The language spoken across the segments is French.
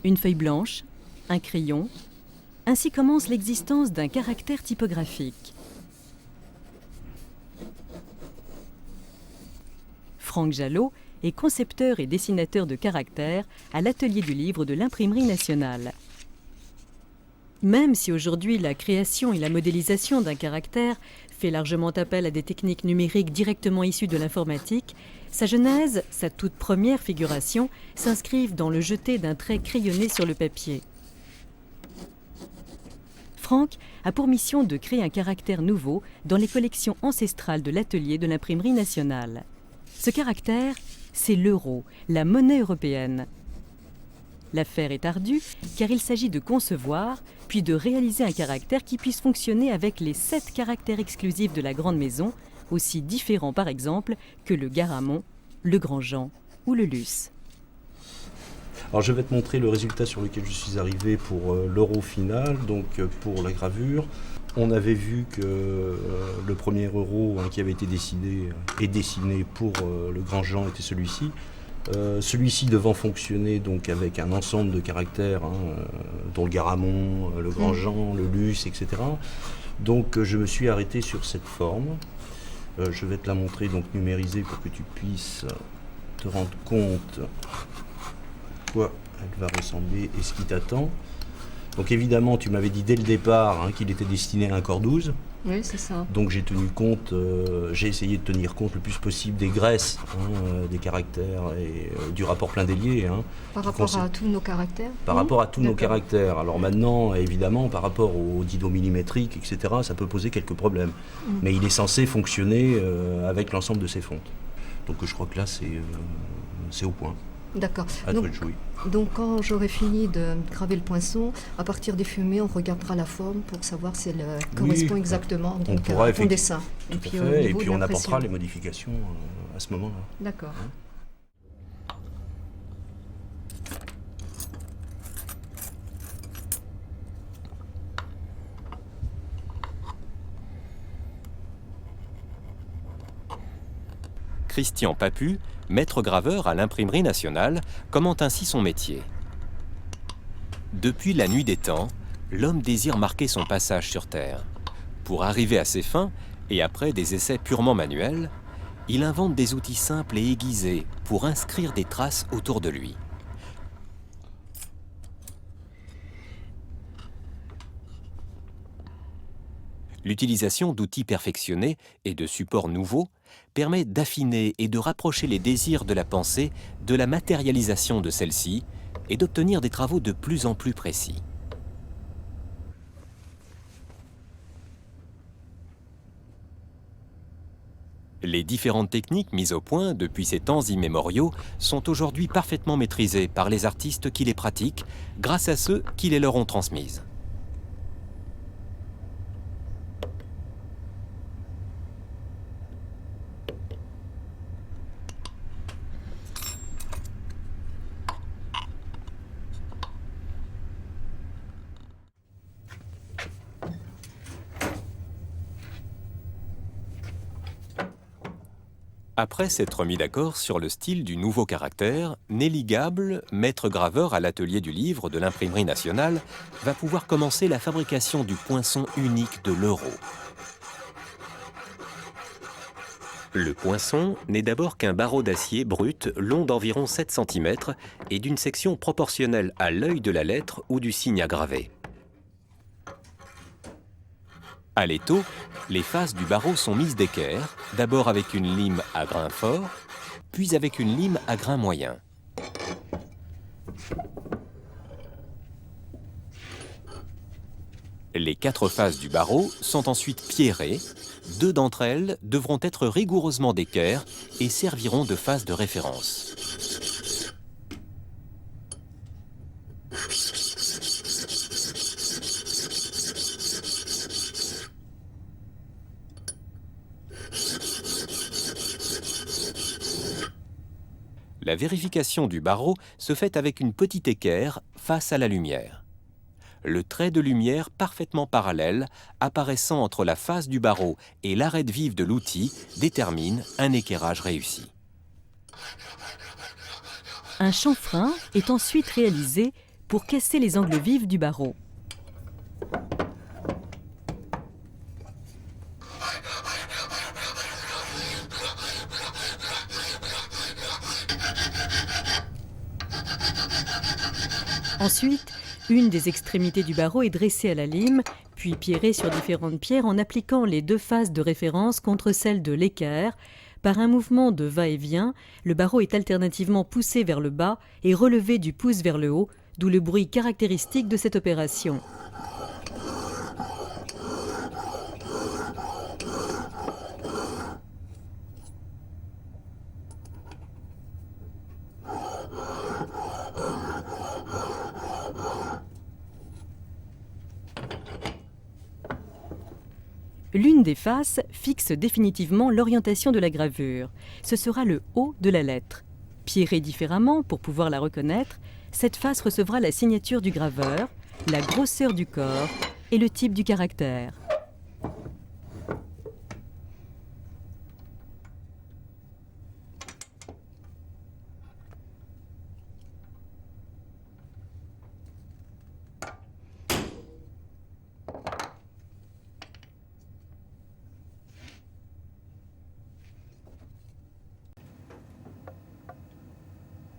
Une feuille blanche, un crayon, ainsi commence l'existence d'un caractère typographique. Franck Jalot est concepteur et dessinateur de caractères à l'atelier du livre de l'Imprimerie nationale. Même si aujourd'hui la création et la modélisation d'un caractère fait largement appel à des techniques numériques directement issues de l'informatique, sa genèse, sa toute première figuration, s'inscrivent dans le jeté d'un trait crayonné sur le papier. Franck a pour mission de créer un caractère nouveau dans les collections ancestrales de l'atelier de l'Imprimerie nationale. Ce caractère, c'est l'euro, la monnaie européenne. L'affaire est ardue car il s'agit de concevoir, puis de réaliser un caractère qui puisse fonctionner avec les 7 caractères exclusifs de la grande maison, aussi différents par exemple que le Garamond, le Grandjean ou le Luce. Alors je vais te montrer le résultat sur lequel je suis arrivé pour l'euro final, donc pour la gravure. On avait vu que le premier euro qui avait été décidé et dessiné pour le Grandjean était celui-ci. Celui-ci devant fonctionner donc avec un ensemble de caractères, dont le Garamond, le Grandjean, le Luce, etc. Donc je me suis arrêté sur cette forme. Je vais te la montrer donc numérisée pour que tu puisses te rendre compte à quoi elle va ressembler et ce qui t'attend. Donc évidemment, tu m'avais dit dès le départ qu'il était destiné à un corps 12. Oui, c'est ça. Donc j'ai tenu compte, j'ai essayé de tenir compte le plus possible des graisses, des caractères et du rapport plein délié. Par rapport à tous nos caractères. Par rapport à tous nos caractères. Alors maintenant, évidemment, par rapport au dido millimétrique, etc., ça peut poser quelques problèmes. Mais il est censé fonctionner avec l'ensemble de ces fontes. Donc je crois que là, c'est au point. D'accord. À toi de jouer. Donc quand j'aurai fini de graver le poinçon, à partir des fumées, on regardera la forme pour savoir si elle correspond exactement donc, à ton dessin. Tout à fait. Et puis on apportera les modifications à ce moment-là. D'accord. Christian Papu, maître graveur à l'Imprimerie nationale, commente ainsi son métier. Depuis la nuit des temps, l'homme désire marquer son passage sur Terre. Pour arriver à ses fins, et après des essais purement manuels, il invente des outils simples et aiguisés pour inscrire des traces autour de lui. L'utilisation d'outils perfectionnés et de supports nouveaux permet d'affiner et de rapprocher les désirs de la pensée de la matérialisation de celle-ci et d'obtenir des travaux de plus en plus précis. Les différentes techniques mises au point depuis ces temps immémoriaux sont aujourd'hui parfaitement maîtrisées par les artistes qui les pratiquent grâce à ceux qui les leur ont transmises. Après s'être mis d'accord sur le style du nouveau caractère, Nelly Gable, maître graveur à l'atelier du livre de l'Imprimerie nationale, va pouvoir commencer la fabrication du poinçon unique de l'euro. Le poinçon n'est d'abord qu'un barreau d'acier brut long d'environ 7 cm et d'une section proportionnelle à l'œil de la lettre ou du signe à graver. À l'étau, les faces du barreau sont mises d'équerre, d'abord avec une lime à grain fort, puis avec une lime à grain moyen. Les 4 faces du barreau sont ensuite pierrées. 2 d'entre elles devront être rigoureusement d'équerre et serviront de face de référence. La vérification du barreau se fait avec une petite équerre face à la lumière. Le trait de lumière parfaitement parallèle apparaissant entre la face du barreau et l'arête vive de l'outil détermine un équerrage réussi. Un chanfrein est ensuite réalisé pour casser les angles vifs du barreau. Ensuite, une des extrémités du barreau est dressée à la lime, puis pierrée sur différentes pierres en appliquant les deux faces de référence contre celles de l'équerre. Par un mouvement de va-et-vient, le barreau est alternativement poussé vers le bas et relevé du pouce vers le haut, d'où le bruit caractéristique de cette opération. L'une des faces fixe définitivement l'orientation de la gravure. Ce sera le haut de la lettre. Pierrée différemment pour pouvoir la reconnaître, cette face recevra la signature du graveur, la grosseur du corps et le type du caractère.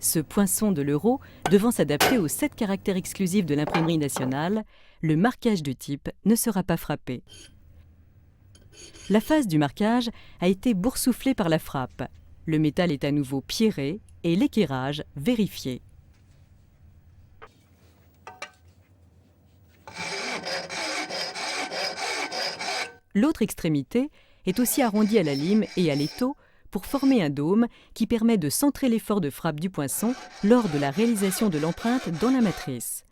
Ce poinçon de l'euro devant s'adapter aux 7 caractères exclusifs de l'imprimerie nationale, le marquage de type ne sera pas frappé. La phase du marquage a été boursouflée par la frappe. Le métal est à nouveau pierré et l'équerrage vérifié. L'autre extrémité est aussi arrondie à la lime et à l'étau pour former un dôme qui permet de centrer l'effort de frappe du poinçon lors de la réalisation de l'empreinte dans la matrice.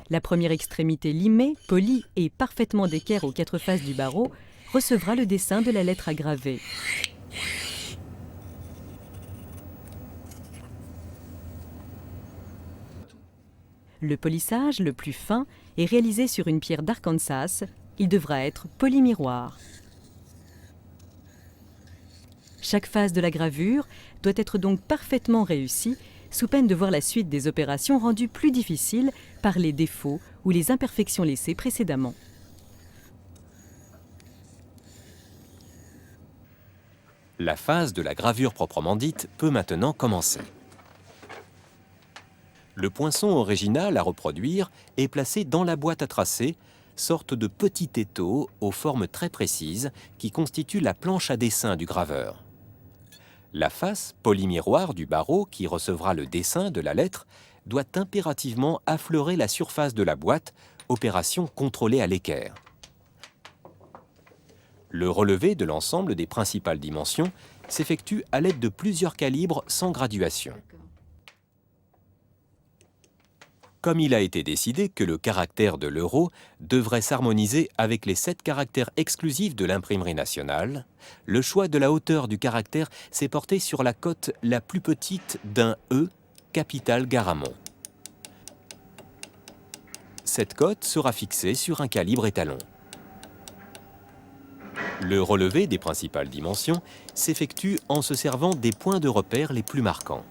La première extrémité limée, polie et parfaitement d'équerre aux 4 faces du barreau recevra le dessin de la lettre à graver. Le polissage, le plus fin, est réalisé sur une pierre d'Arkansas. Il devra être polymiroir. Chaque phase de la gravure doit être donc parfaitement réussie, sous peine de voir la suite des opérations rendues plus difficiles par les défauts ou les imperfections laissées précédemment. La phase de la gravure proprement dite peut maintenant commencer. Le poinçon original à reproduire est placé dans la boîte à tracer, sorte de petit étau aux formes très précises qui constitue la planche à dessin du graveur. La face polymiroir du barreau qui recevra le dessin de la lettre doit impérativement affleurer la surface de la boîte, opération contrôlée à l'équerre. Le relevé de l'ensemble des principales dimensions s'effectue à l'aide de plusieurs calibres sans graduation. Comme il a été décidé que le caractère de l'euro devrait s'harmoniser avec les 7 caractères exclusifs de l'imprimerie nationale, le choix de la hauteur du caractère s'est porté sur la cote la plus petite d'un E, capital Garamond. Cette cote sera fixée sur un calibre étalon. Le relevé des principales dimensions s'effectue en se servant des points de repère les plus marquants.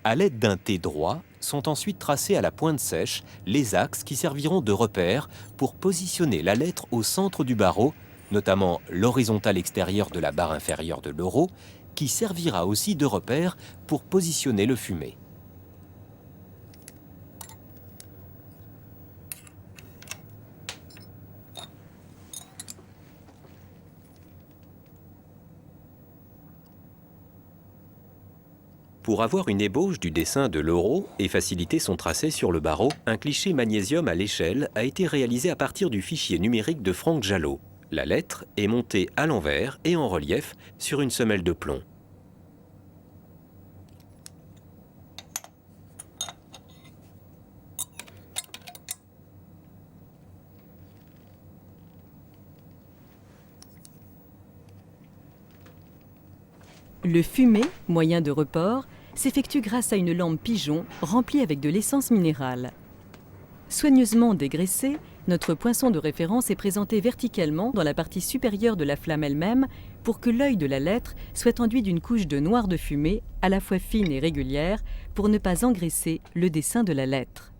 À l'aide d'un T droit, sont ensuite tracés à la pointe sèche les axes qui serviront de repères pour positionner la lettre au centre du barreau, notamment l'horizontale extérieure de la barre inférieure de l'euro, qui servira aussi de repère pour positionner le fumet. Pour avoir une ébauche du dessin de l'euro et faciliter son tracé sur le barreau, un cliché magnésium à l'échelle a été réalisé à partir du fichier numérique de Franck Jalot. La lettre est montée à l'envers et en relief sur une semelle de plomb. Le fumet, moyen de report, s'effectue grâce à une lampe pigeon remplie avec de l'essence minérale. Soigneusement dégraissé, notre poinçon de référence est présenté verticalement dans la partie supérieure de la flamme elle-même pour que l'œil de la lettre soit enduit d'une couche de noir de fumée à la fois fine et régulière pour ne pas engraisser le dessin de la lettre.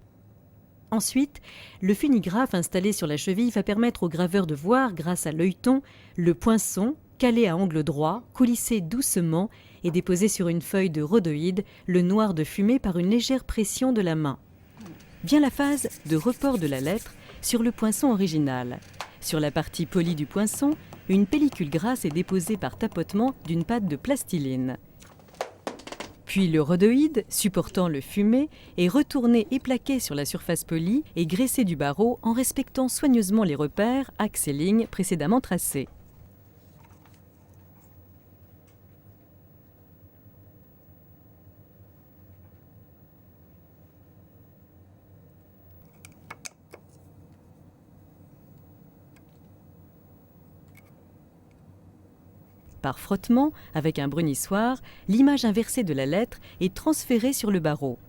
Ensuite, le funigraphe installé sur la cheville va permettre au graveur de voir, grâce à l'œilleton, le poinçon, calé à angle droit, coulisser doucement et déposer sur une feuille de rhodoïde le noir de fumée par une légère pression de la main. Vient la phase de report de la lettre sur le poinçon original. Sur la partie polie du poinçon, une pellicule grasse est déposée par tapotement d'une pâte de plastiline. Puis le rhodoïde, supportant le fumet, est retourné et plaqué sur la surface polie et graissé du barreau en respectant soigneusement les repères, axes et lignes précédemment tracés. Par frottement, avec un brunissoir, l'image inversée de la lettre est transférée sur le barreau.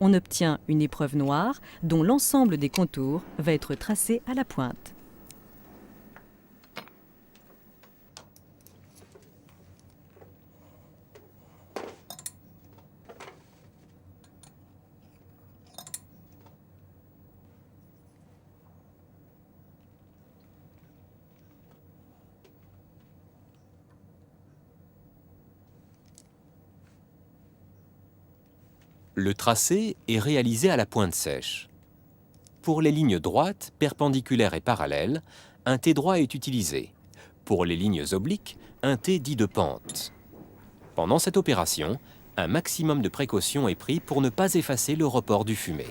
On obtient une épreuve noire dont l'ensemble des contours va être tracé à la pointe. Le tracé est réalisé à la pointe sèche. Pour les lignes droites, perpendiculaires et parallèles, un T droit est utilisé. Pour les lignes obliques, un T dit de pente. Pendant cette opération, un maximum de précaution est pris pour ne pas effacer le report du fumet.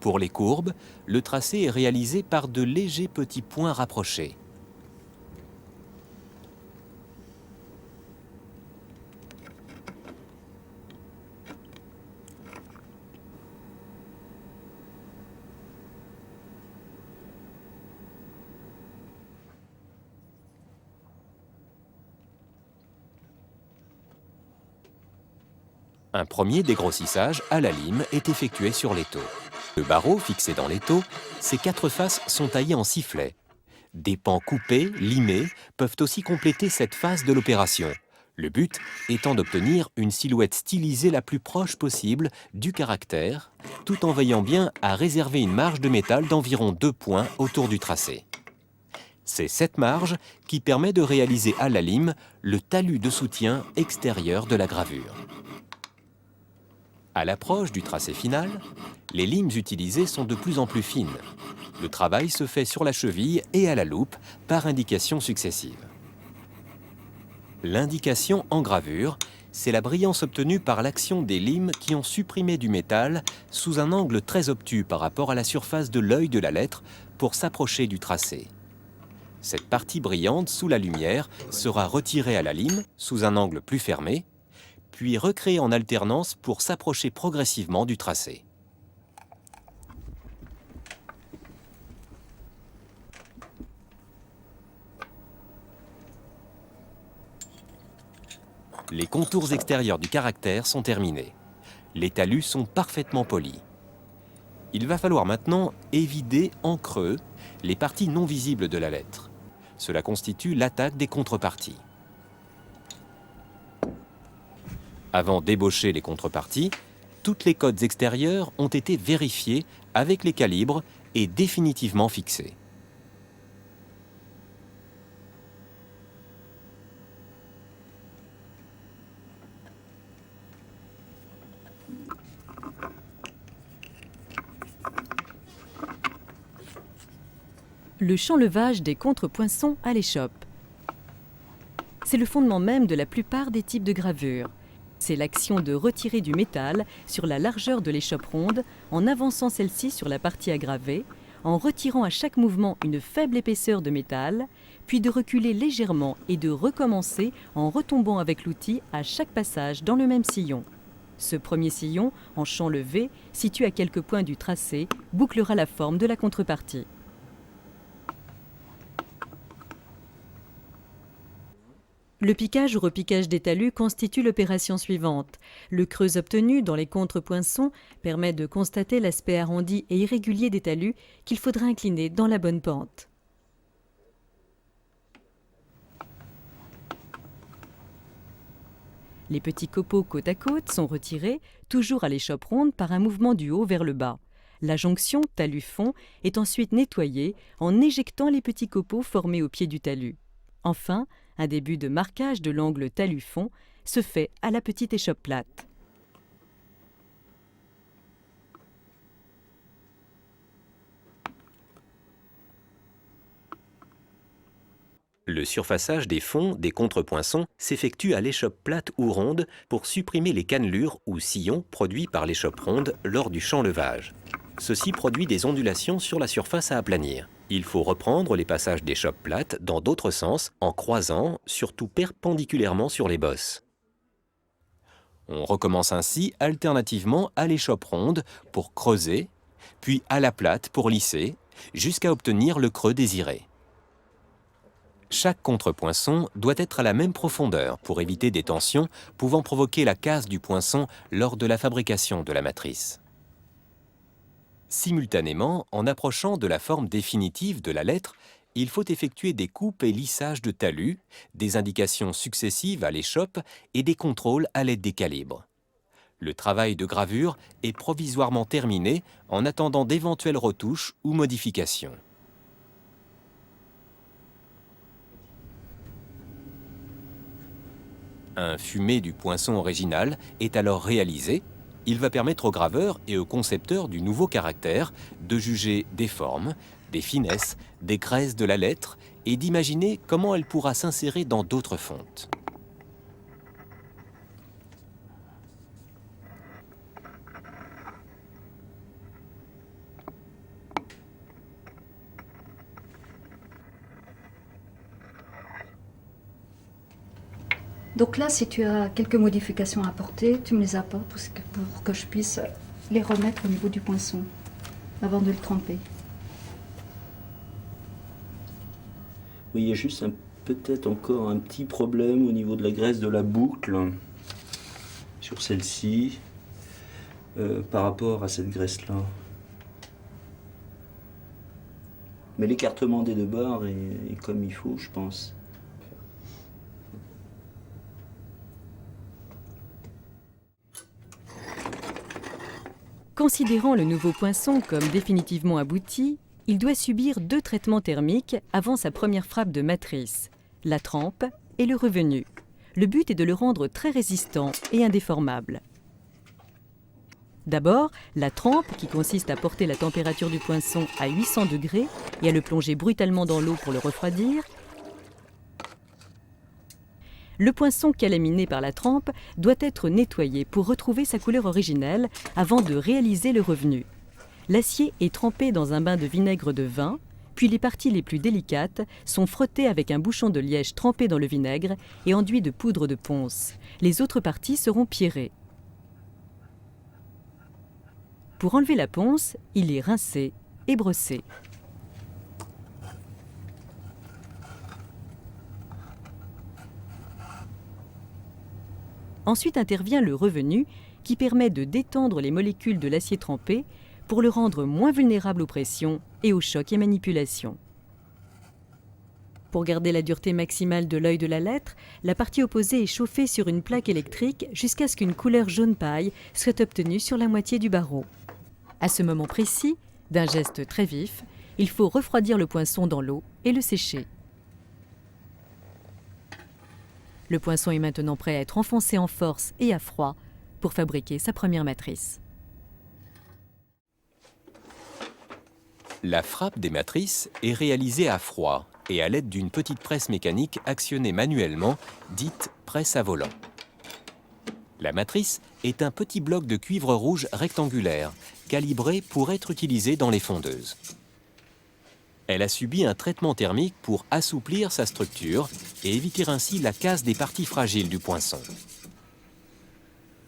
Pour les courbes, le tracé est réalisé par de légers petits points rapprochés. Un premier dégrossissage à la lime est effectué sur l'étau. Le barreau fixé dans l'étau, ses 4 faces sont taillées en sifflet. Des pans coupés, limés, peuvent aussi compléter cette phase de l'opération. Le but étant d'obtenir une silhouette stylisée la plus proche possible du caractère, tout en veillant bien à réserver une marge de métal d'environ 2 points autour du tracé. C'est cette marge qui permet de réaliser à la lime le talus de soutien extérieur de la gravure. À l'approche du tracé final, les limes utilisées sont de plus en plus fines. Le travail se fait sur la cheville et à la loupe par indications successives. L'indication en gravure, c'est la brillance obtenue par l'action des limes qui ont supprimé du métal sous un angle très obtus par rapport à la surface de l'œil de la lettre pour s'approcher du tracé. Cette partie brillante sous la lumière sera retirée à la lime sous un angle plus fermé, puis recréée en alternance pour s'approcher progressivement du tracé. Les contours extérieurs du caractère sont terminés. Les talus sont parfaitement polis. Il va falloir maintenant évider en creux les parties non visibles de la lettre. Cela constitue l'attaque des contreparties. Avant d'ébaucher les contreparties, toutes les codes extérieures ont été vérifiées avec les calibres et définitivement fixées. Le chanlevage des contrepoinçons à l'échoppe. C'est le fondement même de la plupart des types de gravures. C'est l'action de retirer du métal sur la largeur de l'échoppe ronde en avançant celle-ci sur la partie à graver, en retirant à chaque mouvement une faible épaisseur de métal, puis de reculer légèrement et de recommencer en retombant avec l'outil à chaque passage dans le même sillon. Ce premier sillon, en champ levé, situé à quelques points du tracé, bouclera la forme de la contrepartie. Le piquage ou repiquage des talus constitue l'opération suivante. Le creux obtenu dans les contrepoinçons permet de constater l'aspect arrondi et irrégulier des talus qu'il faudra incliner dans la bonne pente. Les petits copeaux côte à côte sont retirés, toujours à l'échoppe ronde, par un mouvement du haut vers le bas. La jonction talus-fond est ensuite nettoyée en éjectant les petits copeaux formés au pied du talus. Enfin, un début de marquage de l'angle talus-fond se fait à la petite échoppe plate. Le surfaçage des fonds des contrepoinçons s'effectue à l'échoppe plate ou ronde pour supprimer les cannelures ou sillons produits par l'échoppe ronde lors du chanlevage. Ceci produit des ondulations sur la surface à aplanir. Il faut reprendre les passages d'échoppe plate dans d'autres sens en croisant, surtout perpendiculairement sur les bosses. On recommence ainsi alternativement à l'échoppe ronde pour creuser, puis à la plate pour lisser, jusqu'à obtenir le creux désiré. Chaque contrepoinçon doit être à la même profondeur pour éviter des tensions pouvant provoquer la casse du poinçon lors de la fabrication de la matrice. Simultanément, en approchant de la forme définitive de la lettre, il faut effectuer des coupes et lissages de talus, des indications successives à l'échoppe et des contrôles à l'aide des calibres. Le travail de gravure est provisoirement terminé en attendant d'éventuelles retouches ou modifications. Un fumé du poinçon original est alors réalisé. Il va permettre au graveur et au concepteur du nouveau caractère de juger des formes, des finesses, des graisses de la lettre et d'imaginer comment elle pourra s'insérer dans d'autres fontes. Donc là, si tu as quelques modifications à apporter, tu me les apportes pour que je puisse les remettre au niveau du poinçon avant de le tremper. Oui, il y a juste peut-être encore un petit problème au niveau de la graisse de la boucle sur celle-ci par rapport à cette graisse-là. Mais l'écartement des deux barres est comme il faut, je pense. Considérant le nouveau poinçon comme définitivement abouti, il doit subir 2 traitements thermiques avant sa première frappe de matrice, la trempe et le revenu. Le but est de le rendre très résistant et indéformable. D'abord, la trempe, qui consiste à porter la température du poinçon à 800 degrés et à le plonger brutalement dans l'eau pour le refroidir. Le poinçon calaminé par la trempe doit être nettoyé pour retrouver sa couleur originelle avant de réaliser le revenu. L'acier est trempé dans un bain de vinaigre de vin, puis les parties les plus délicates sont frottées avec un bouchon de liège trempé dans le vinaigre et enduit de poudre de ponce. Les autres parties seront pierrées. Pour enlever la ponce, il est rincé et brossé. Ensuite intervient le revenu qui permet de détendre les molécules de l'acier trempé pour le rendre moins vulnérable aux pressions et aux chocs et manipulations. Pour garder la dureté maximale de l'œil de la lettre, la partie opposée est chauffée sur une plaque électrique jusqu'à ce qu'une couleur jaune paille soit obtenue sur la moitié du barreau. À ce moment précis, d'un geste très vif, il faut refroidir le poinçon dans l'eau et le sécher. Le poinçon est maintenant prêt à être enfoncé en force et à froid pour fabriquer sa première matrice. La frappe des matrices est réalisée à froid et à l'aide d'une petite presse mécanique actionnée manuellement, dite presse à volant. La matrice est un petit bloc de cuivre rouge rectangulaire, calibré pour être utilisé dans les fondeuses. Elle a subi un traitement thermique pour assouplir sa structure et éviter ainsi la casse des parties fragiles du poinçon.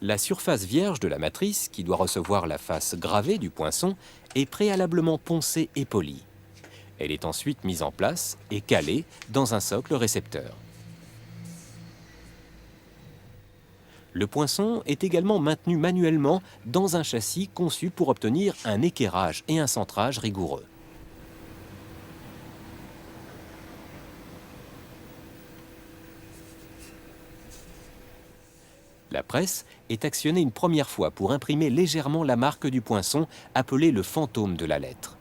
La surface vierge de la matrice, qui doit recevoir la face gravée du poinçon, est préalablement poncée et polie. Elle est ensuite mise en place et calée dans un socle récepteur. Le poinçon est également maintenu manuellement dans un châssis conçu pour obtenir un équerrage et un centrage rigoureux. La presse est actionnée une première fois pour imprimer légèrement la marque du poinçon, appelée le fantôme de la lettre.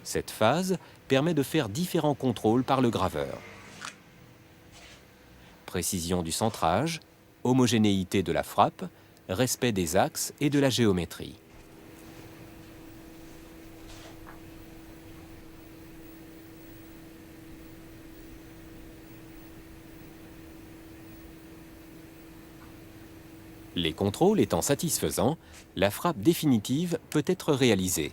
Cette phase permet de faire différents contrôles par le graveur. Précision du centrage, homogénéité de la frappe, respect des axes et de la géométrie. Les contrôles étant satisfaisants, la frappe définitive peut être réalisée.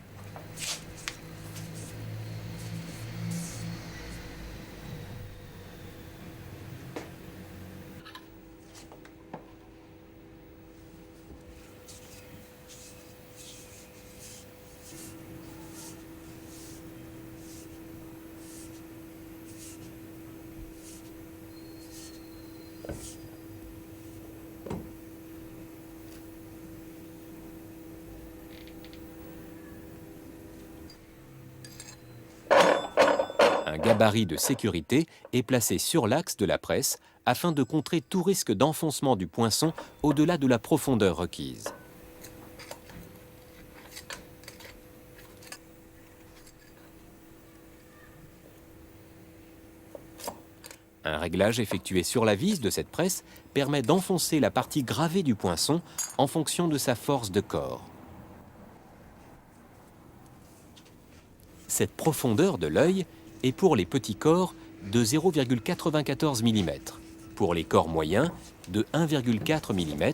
Un gabarit de sécurité est placé sur l'axe de la presse afin de contrer tout risque d'enfoncement du poinçon au-delà de la profondeur requise. Un réglage effectué sur la vis de cette presse permet d'enfoncer la partie gravée du poinçon en fonction de sa force de corps. Cette profondeur de l'œil est pour les petits corps de 0,94 mm, pour les corps moyens de 1,4 mm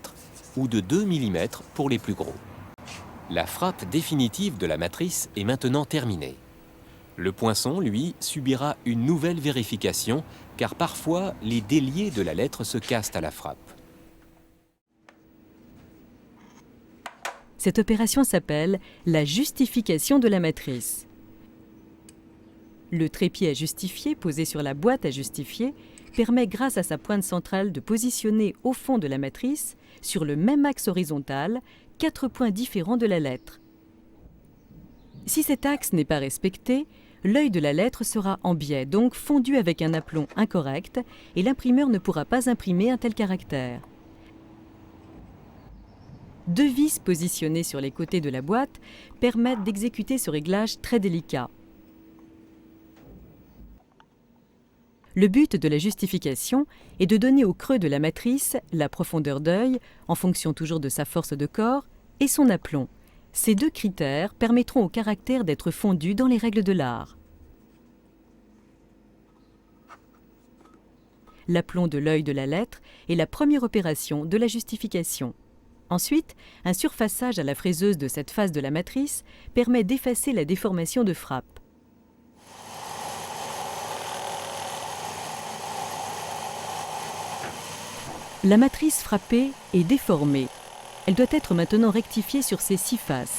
ou de 2 mm pour les plus gros. La frappe définitive de la matrice est maintenant terminée. Le poinçon, lui, subira une nouvelle vérification car parfois les déliés de la lettre se cassent à la frappe. Cette opération s'appelle la justification de la matrice. Le trépied à justifier posé sur la boîte à justifier permet grâce à sa pointe centrale de positionner au fond de la matrice, sur le même axe horizontal, 4 points différents de la lettre. Si cet axe n'est pas respecté, l'œil de la lettre sera en biais, donc fondu avec un aplomb incorrect, et l'imprimeur ne pourra pas imprimer un tel caractère. 2 vis positionnées sur les côtés de la boîte permettent d'exécuter ce réglage très délicat. Le but de la justification est de donner au creux de la matrice la profondeur d'œil, en fonction toujours de sa force de corps, et son aplomb. Ces 2 critères permettront au caractère d'être fondu dans les règles de l'art. L'aplomb de l'œil de la lettre est la première opération de la justification. Ensuite, un surfaçage à la fraiseuse de cette face de la matrice permet d'effacer la déformation de frappe. La matrice frappée est déformée. Elle doit être maintenant rectifiée sur ses 6 faces.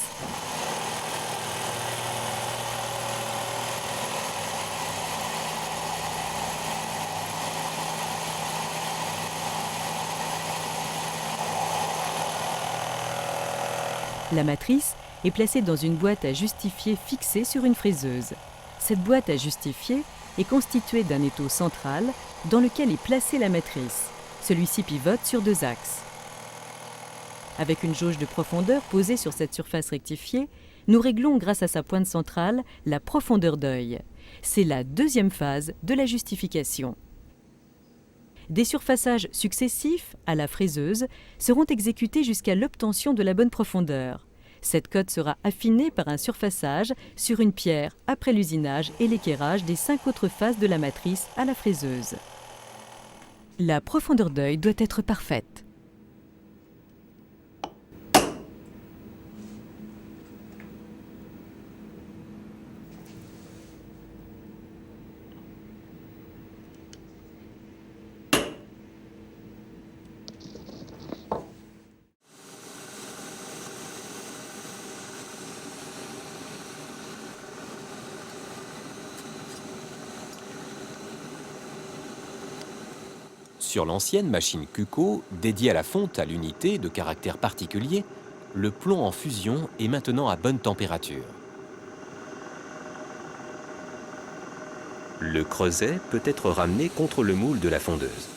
La matrice est placée dans une boîte à justifier fixée sur une fraiseuse. Cette boîte à justifier est constituée d'un étau central dans lequel est placée la matrice. Celui-ci pivote sur 2 axes. Avec une jauge de profondeur posée sur cette surface rectifiée, nous réglons grâce à sa pointe centrale la profondeur d'œil. C'est la 2e phase de la justification. Des surfaçages successifs à la fraiseuse seront exécutés jusqu'à l'obtention de la bonne profondeur. Cette cote sera affinée par un surfaçage sur une pierre après l'usinage et l'équerrage des 5 autres faces de la matrice à la fraiseuse. La profondeur d'œil doit être parfaite. Sur l'ancienne machine Cuco, dédiée à la fonte à l'unité de caractère particulier, le plomb en fusion est maintenant à bonne température. Le creuset peut être ramené contre le moule de la fondeuse.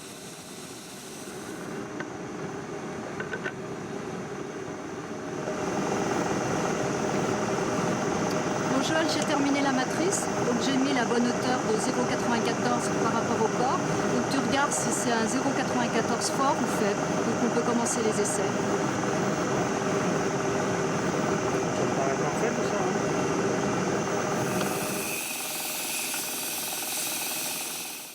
Bon Joël, j'ai terminé la matrice, donc j'ai mis la bonne hauteur de 0,94 par rapport au corps. Donc tu regardes si c'est un 0,94 fort ou faible, donc on peut commencer les essais. Ça me paraît parfait tout ça.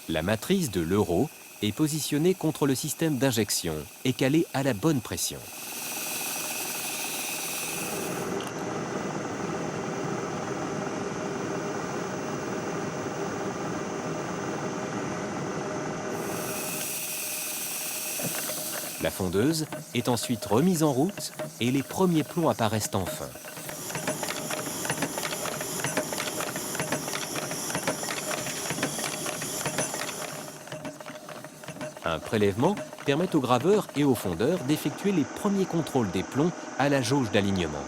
La matrice de l'euro est positionnée contre le système d'injection et calée à la bonne pression. La fondeuse est ensuite remise en route et les premiers plombs apparaissent enfin. Un prélèvement permet au graveur et au fondeur d'effectuer les premiers contrôles des plombs à la jauge d'alignement.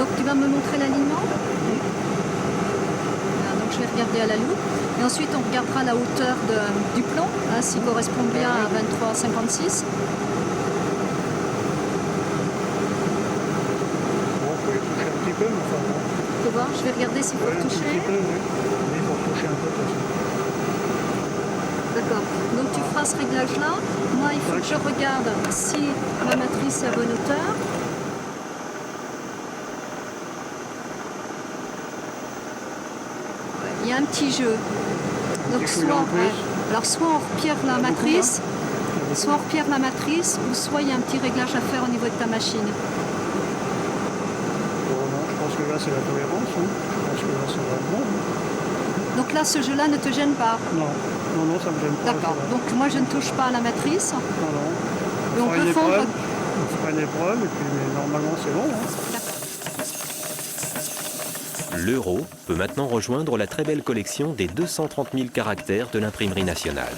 Donc tu vas me montrer l'alignement? Donc je vais regarder à la loupe. Et ensuite on regardera la hauteur du plomb, hein, s'il correspond bien à 23,56. Bon, il faut les toucher un petit peu, mais enfin bon. Tu peux voir, je vais regarder s'il faut Ouais, un toucher. petit peu, oui. Mais il faut toucher un peu de toute façon. D'accord. Donc tu feras ce réglage-là. Moi, il faut que je regarde si ma matrice est à bonne hauteur. Il y a un petit jeu. Donc soit on repierre la matrice, ou soit il y a un petit réglage à faire au niveau de ta machine. Bon, non, je pense que là c'est la tolérance. Hein. Je pense que là ça va être bon. Hein. Donc là, ce jeu-là ne te gêne pas? Non, non, non, ça me gêne pas. D'accord. Donc moi, je ne touche pas à la matrice. Non, non. Et on peut fondre. On fera une épreuve et puis mais normalement c'est bon. Hein. L'euro peut maintenant rejoindre la très belle collection des 230 000 caractères de l'Imprimerie nationale.